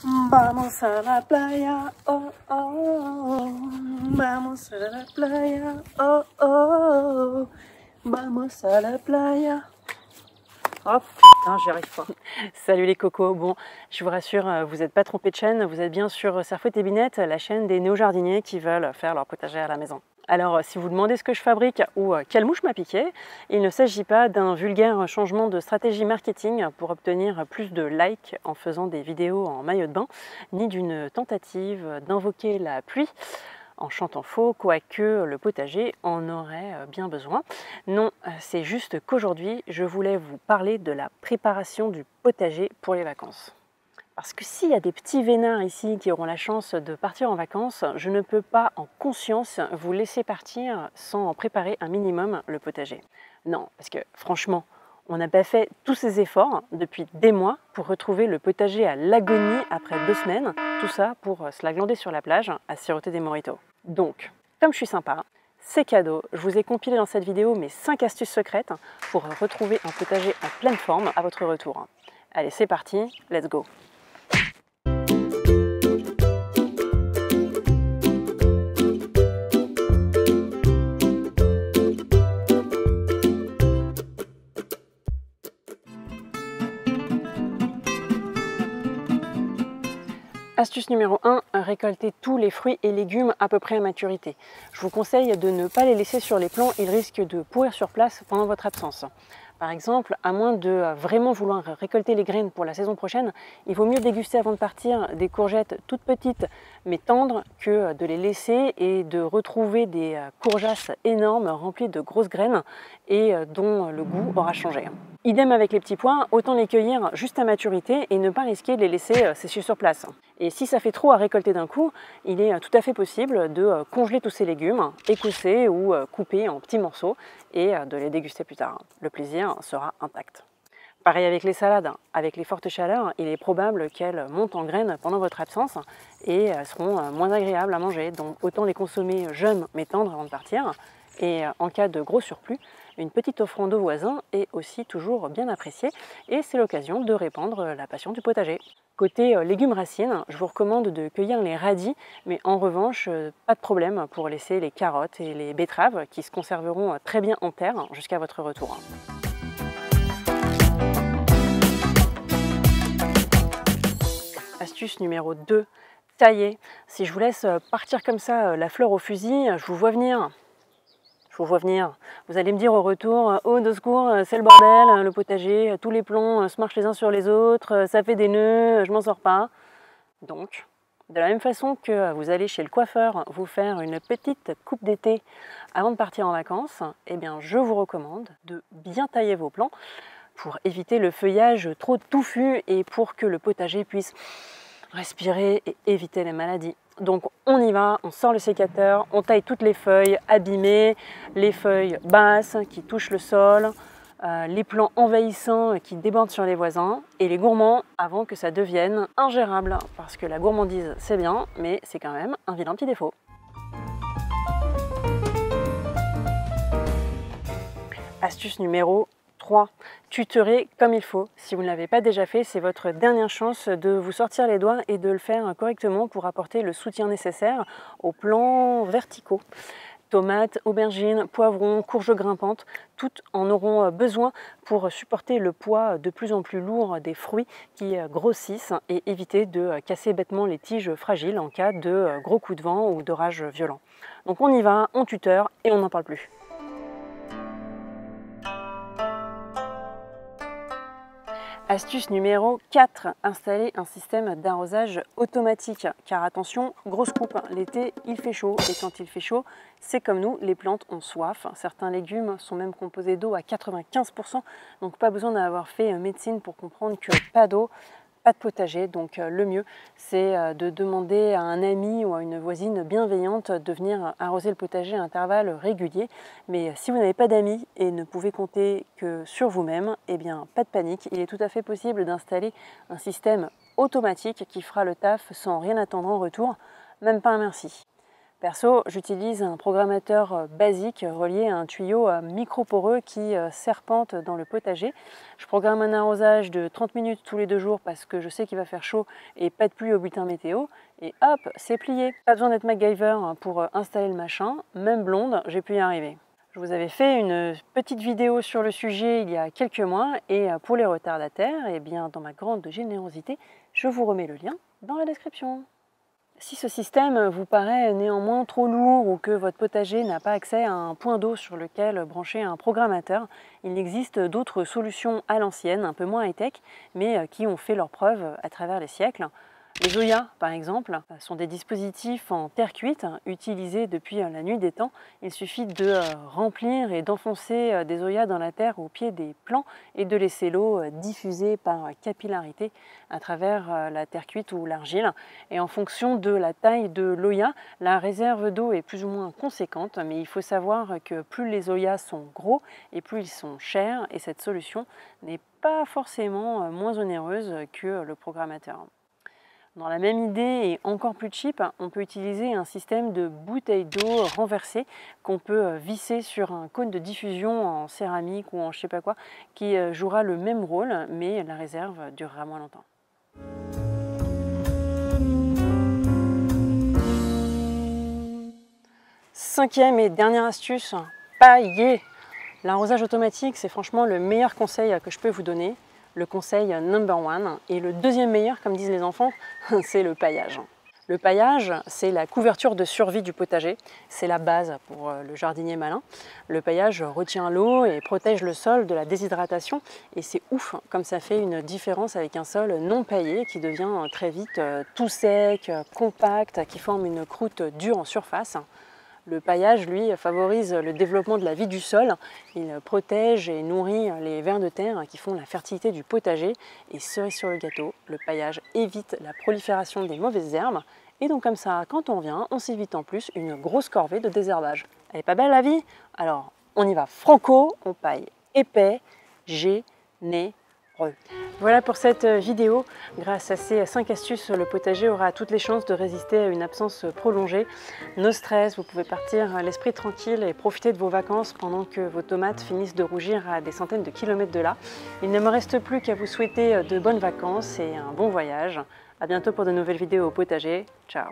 Vamos a la playa, oh oh. Vamos a la playa, oh oh. Vamos a la playa. Oh putain, j'y arrive pas. Salut les cocos. Bon, je vous rassure, vous n'êtes pas trompé de chaîne, vous êtes bien sur Serfouette et Binette, la chaîne des néo-jardiniers qui veulent faire leur potager à la maison. Alors, si vous demandez ce que je fabrique ou quelle mouche m'a piqué, il ne s'agit pas d'un vulgaire changement de stratégie marketing pour obtenir plus de likes en faisant des vidéos en maillot de bain, ni d'une tentative d'invoquer la pluie en chantant faux, quoique le potager en aurait bien besoin. Non, c'est juste qu'aujourd'hui, je voulais vous parler de la préparation du potager pour les vacances. Parce que s'il y a des petits vénards ici qui auront la chance de partir en vacances, je ne peux pas en conscience vous laisser partir sans préparer un minimum le potager. Non, parce que franchement, on n'a pas fait tous ces efforts depuis des mois pour retrouver le potager à l'agonie après 2 semaines, tout ça pour se la glander sur la plage à siroter des mojitos. Donc, comme je suis sympa, c'est cadeau, je vous ai compilé dans cette vidéo mes 5 astuces secrètes pour retrouver un potager en pleine forme à votre retour. Allez, c'est parti, let's go! Astuce numéro 1, récoltez tous les fruits et légumes à peu près à maturité. Je vous conseille de ne pas les laisser sur les plants, ils risquent de pourrir sur place pendant votre absence. Par exemple, à moins de vraiment vouloir récolter les graines pour la saison prochaine, il vaut mieux déguster avant de partir des courgettes toutes petites mais tendres que de les laisser et de retrouver des courgeasses énormes remplies de grosses graines et dont le goût aura changé. Idem avec les petits pois, autant les cueillir juste à maturité et ne pas risquer de les laisser sécher sur place. Et si ça fait trop à récolter d'un coup, il est tout à fait possible de congeler tous ces légumes, écousser ou couper en petits morceaux et de les déguster plus tard. Le plaisir sera intact. Pareil avec les salades. Avec les fortes chaleurs, il est probable qu'elles montent en graines pendant votre absence et seront moins agréables à manger. Donc autant les consommer jeunes mais tendres avant de partir. Et en cas de gros surplus, une petite offrande aux voisins est aussi toujours bien appréciée et c'est l'occasion de répandre la passion du potager. Côté légumes racines, je vous recommande de cueillir les radis, mais en revanche, pas de problème pour laisser les carottes et les betteraves qui se conserveront très bien en terre jusqu'à votre retour. Astuce numéro 2, tailler. Si je vous laisse partir comme ça la fleur au fusil, je vous vois venir. Vous allez me dire au retour, oh de secours, c'est le bordel, le potager, tous les plombs se marchent les uns sur les autres, ça fait des nœuds, je m'en sors pas. Donc, de la même façon que vous allez chez le coiffeur vous faire une petite coupe d'été avant de partir en vacances, eh bien je vous recommande de bien tailler vos plants pour éviter le feuillage trop touffu et pour que le potager puisse respirer et éviter les maladies. Donc on y va, on sort le sécateur, on taille toutes les feuilles abîmées, les feuilles basses qui touchent le sol, les plants envahissants qui débordent sur les voisins et les gourmands avant que ça devienne ingérable. Parce que la gourmandise c'est bien, mais c'est quand même un vilain petit défaut. Astuce numéro 3. Tuterez comme il faut. Si vous ne l'avez pas déjà fait, c'est votre dernière chance de vous sortir les doigts et de le faire correctement pour apporter le soutien nécessaire aux plants verticaux. Tomates, aubergines, poivrons, courges grimpantes, toutes en auront besoin pour supporter le poids de plus en plus lourd des fruits qui grossissent et éviter de casser bêtement les tiges fragiles en cas de gros coups de vent ou d'orage violent. Donc on y va, on tuteur et on n'en parle plus. Astuce numéro 4, installer un système d'arrosage automatique. Car attention, grosse coupe, l'été il fait chaud et quand il fait chaud, c'est comme nous, les plantes ont soif. Certains légumes sont même composés d'eau à 95%, donc pas besoin d'avoir fait médecine pour comprendre que pas d'eau, pas de potager. Donc le mieux, c'est de demander à un ami ou à une voisine bienveillante de venir arroser le potager à intervalles réguliers. Mais si vous n'avez pas d'amis et ne pouvez compter que sur vous-même, eh bien pas de panique. Il est tout à fait possible d'installer un système automatique qui fera le taf sans rien attendre en retour, même pas un merci. Perso, j'utilise un programmateur basique relié à un tuyau microporeux qui serpente dans le potager. Je programme un arrosage de 30 minutes tous les 2 jours parce que je sais qu'il va faire chaud et pas de pluie au bulletin météo. Et hop, c'est plié. Pas besoin d'être MacGyver pour installer le machin. Même blonde, j'ai pu y arriver. Je vous avais fait une petite vidéo sur le sujet il y a quelques mois et pour les retardataires, eh bien, dans ma grande générosité, je vous remets le lien dans la description. Si ce système vous paraît néanmoins trop lourd ou que votre potager n'a pas accès à un point d'eau sur lequel brancher un programmateur, il existe d'autres solutions à l'ancienne, un peu moins high-tech, mais qui ont fait leurs preuves à travers les siècles. Les Oya, par exemple, sont des dispositifs en terre cuite utilisés depuis la nuit des temps. Il suffit de remplir et d'enfoncer des Oya dans la terre au pied des plants et de laisser l'eau diffuser par capillarité à travers la terre cuite ou l'argile. Et en fonction de la taille de l'Oya, la réserve d'eau est plus ou moins conséquente, mais il faut savoir que plus les Oyas sont gros et plus ils sont chers, et cette solution n'est pas forcément moins onéreuse que le programmateur. Dans la même idée et encore plus cheap, on peut utiliser un système de bouteille d'eau renversée qu'on peut visser sur un cône de diffusion en céramique ou en je sais pas quoi, qui jouera le même rôle, mais la réserve durera moins longtemps. Cinquième et dernière astuce, pailler. L'arrosage automatique, c'est franchement le meilleur conseil que je peux vous donner. Le conseil number one. Et le deuxième meilleur, comme disent les enfants, c'est le paillage. Le paillage, c'est la couverture de survie du potager. C'est la base pour le jardinier malin. Le paillage retient l'eau et protège le sol de la déshydratation. Et c'est ouf, comme ça fait une différence avec un sol non paillé qui devient très vite tout sec, compact, qui forme une croûte dure en surface. Le paillage, lui, favorise le développement de la vie du sol. Il protège et nourrit les vers de terre qui font la fertilité du potager. Et cerise sur le gâteau, le paillage évite la prolifération des mauvaises herbes. Et donc comme ça, quand on vient, on s'évite en plus une grosse corvée de désherbage. Elle est pas belle la vie? Alors, on y va franco, on paille épais, généreux. Voilà pour cette vidéo. Grâce à ces 5 astuces, le potager aura toutes les chances de résister à une absence prolongée. No stress, vous pouvez partir l'esprit tranquille et profiter de vos vacances pendant que vos tomates finissent de rougir à des centaines de kilomètres de là. Il ne me reste plus qu'à vous souhaiter de bonnes vacances et un bon voyage. À bientôt pour de nouvelles vidéos au potager. Ciao!